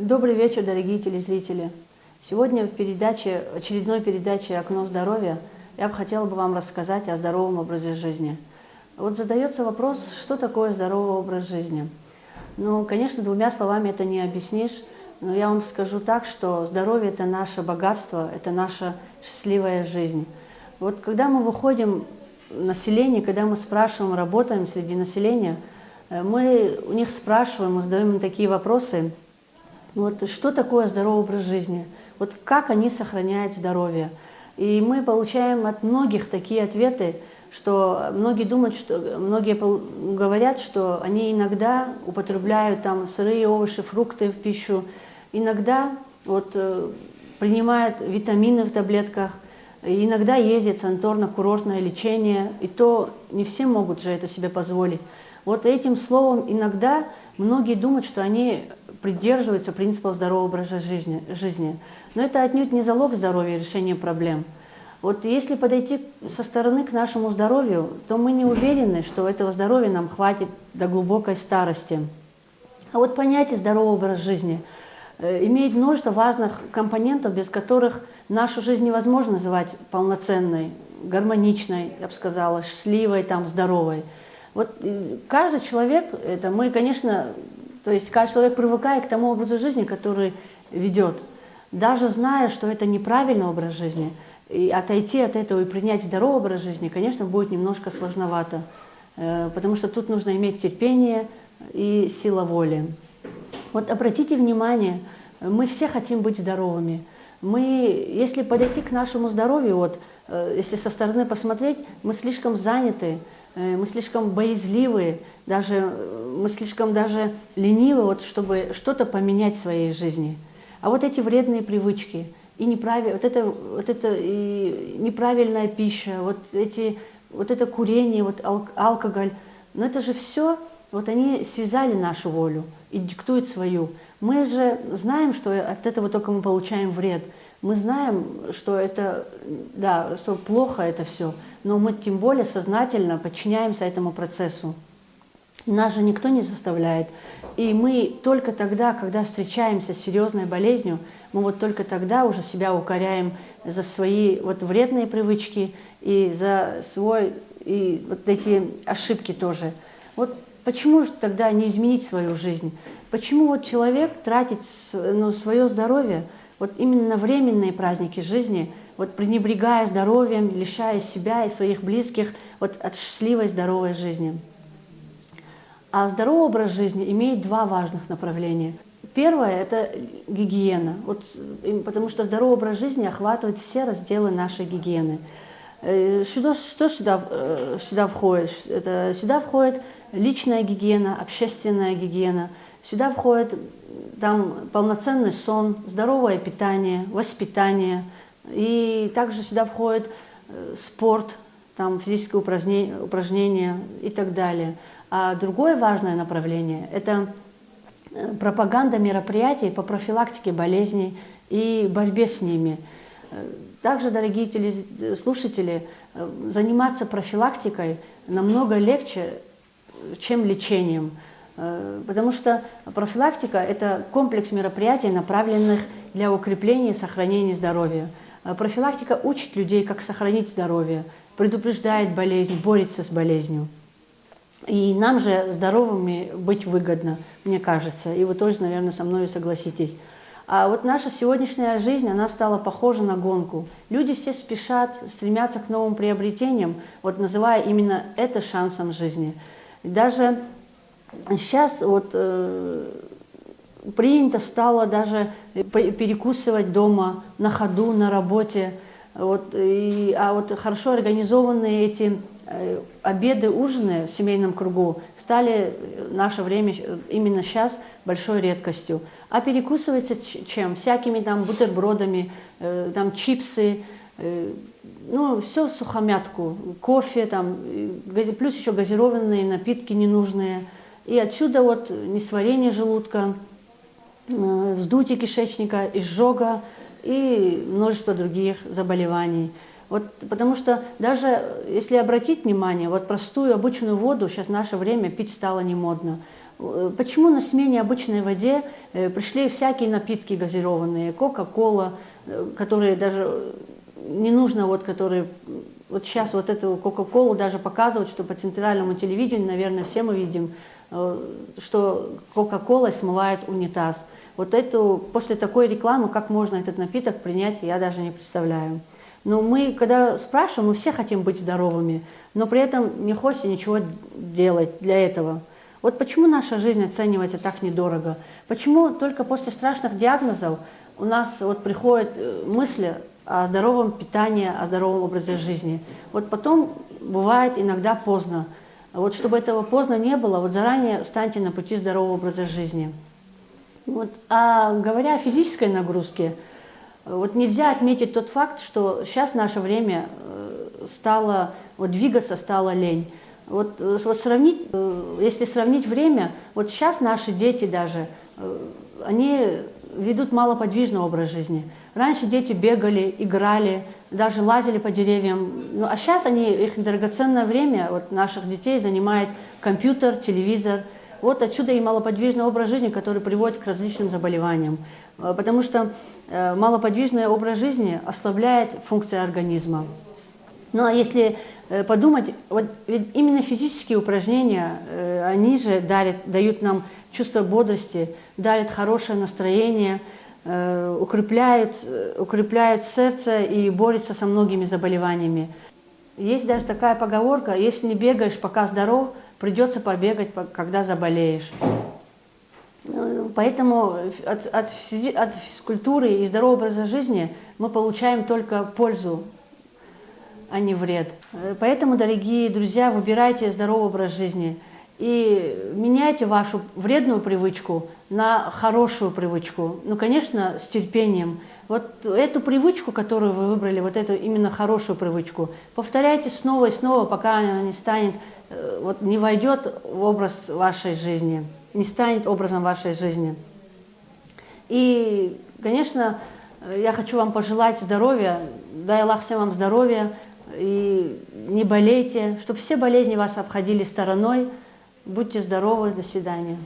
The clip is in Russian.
Добрый вечер, дорогие телезрители. Сегодня в очередной передаче «Окно здоровья» я бы хотела вам рассказать о здоровом образе жизни. Вот задается вопрос, что такое здоровый образ жизни? Ну, конечно, двумя словами это не объяснишь, но я вам скажу так, что здоровье – это наше богатство, это наша счастливая жизнь. Вот когда мы выходим в население, когда мы спрашиваем, работаем среди населения, мы у них спрашиваем, мы задаем им такие вопросы. Вот что такое здоровый образ жизни? Вот как они сохраняют здоровье? И мы получаем от многих такие ответы, что многие думают, многие говорят, что они иногда употребляют там сырые овощи, фрукты в пищу, иногда принимают витамины в таблетках, иногда ездят в санаторно-курортное лечение, и то не все могут же это себе позволить. Вот этим словом иногда многие думают, что они придерживаются принципов здорового образа жизни. Но это отнюдь не залог здоровья и решения проблем. Вот если подойти со стороны к нашему здоровью, то мы не уверены, что этого здоровья нам хватит до глубокой старости. А вот понятие здорового образа жизни имеет множество важных компонентов, без которых нашу жизнь невозможно называть полноценной, гармоничной, я бы сказала, счастливой, здоровой. Вот каждый человек, каждый человек привыкает к тому образу жизни, который ведет. Даже зная, что это неправильный образ жизни, и отойти от этого и принять здоровый образ жизни, конечно, будет немножко сложновато, потому что тут нужно иметь терпение и сила воли. Вот обратите внимание, мы все хотим быть здоровыми. Если подойти к нашему здоровью, если со стороны посмотреть, мы слишком заняты, мы слишком боязливы, мы слишком даже ленивы, чтобы что-то поменять в своей жизни. А вот эти вредные привычки, и неправильная пища, это курение, алкоголь, но это же все, они связали нашу волю и диктуют свою. Мы же знаем, что от этого только мы получаем вред. Мы знаем, что что плохо это все, но мы тем более сознательно подчиняемся этому процессу. Нас же никто не заставляет. И мы только тогда, когда встречаемся с серьезной болезнью, мы только тогда уже себя укоряем за свои вредные привычки и за эти ошибки тоже. Почему же тогда не изменить свою жизнь? Почему человек тратит свое здоровье именно на временные праздники жизни, пренебрегая здоровьем, лишая себя и своих близких от счастливой, здоровой жизни? А здоровый образ жизни имеет два важных направления. Первое – это гигиена, потому что здоровый образ жизни охватывает все разделы нашей гигиены. Что сюда входит? Сюда входит личная гигиена, общественная гигиена, сюда входит полноценный сон, здоровое питание, воспитание, и также сюда входит спорт, физические упражнения и так далее. А другое важное направление – это пропаганда мероприятий по профилактике болезней и борьбе с ними. Также, дорогие слушатели, заниматься профилактикой намного легче, чем лечением, потому что профилактика – это комплекс мероприятий, направленных для укрепления и сохранения здоровья. Профилактика учит людей, как сохранить здоровье, предупреждает болезнь, борется с болезнью. И нам же здоровыми быть выгодно, мне кажется, и вы тоже, наверное, со мной согласитесь. А наша сегодняшняя жизнь, она стала похожа на гонку. Люди все спешат, стремятся к новым приобретениям, называя именно это шансом жизни. Даже сейчас принято стало даже перекусывать дома, на ходу, на работе. Хорошо организованные эти обеды, ужины в семейном кругу стали в наше время именно сейчас большой редкостью. А перекусывается чем? Всякими бутербродами, чипсы, все в сухомятку, кофе, плюс еще газированные напитки ненужные. И отсюда несварение желудка, вздутие кишечника, изжога и множество других заболеваний. Потому что даже если обратить внимание, простую обычную воду сейчас в наше время пить стало не модно. Почему на смене обычной воде пришли всякие напитки газированные, кока-кола, которые даже не нужно, вот, которые, вот сейчас вот эту кока-колу даже показывают, что по центральному телевидению, наверное, все мы видим, что кока-кола смывает унитаз. Вот эту, после такой рекламы, как можно этот напиток принять, я даже не представляю. Но мы, когда спрашиваем, мы все хотим быть здоровыми, но при этом не хочется ничего делать для этого. Вот почему наша жизнь оценивается так недорого? Почему только после страшных диагнозов у нас вот приходят мысли о здоровом питании, о здоровом образе жизни? Вот потом бывает иногда поздно. Вот чтобы этого поздно не было, вот заранее встаньте на пути здорового образа жизни. Вот. А говоря о физической нагрузке, вот нельзя отметить тот факт, что сейчас в наше время стало, вот двигаться стало лень. Вот сравнить, если сравнить время, вот сейчас наши дети даже, они ведут малоподвижный образ жизни. Раньше дети бегали, играли, даже лазили по деревьям. Ну, а сейчас их драгоценное время вот, наших детей занимает компьютер, телевизор. Вот отсюда и малоподвижный образ жизни, который приводит к различным заболеваниям. Потому что малоподвижный образ жизни ослабляет функции организма. Ну а если подумать, вот ведь именно физические упражнения, они же дают нам чувство бодрости, дарят хорошее настроение, укрепляют сердце и борются со многими заболеваниями. Есть даже такая поговорка: если не бегаешь, пока здоров, придется побегать, когда заболеешь. Поэтому от физкультуры и здорового образа жизни мы получаем только пользу, а не вред. Поэтому, дорогие друзья, выбирайте здоровый образ жизни и меняйте вашу вредную привычку на хорошую привычку. Ну, конечно, с терпением. Вот эту привычку, которую вы выбрали, вот эту именно хорошую привычку, повторяйте снова и снова, пока она не станет, вот не войдет в образ вашей жизни, не станет образом вашей жизни. И, конечно, я хочу вам пожелать здоровья, дай Аллах всем вам здоровья, и не болейте, чтобы все болезни вас обходили стороной. Будьте здоровы, до свидания.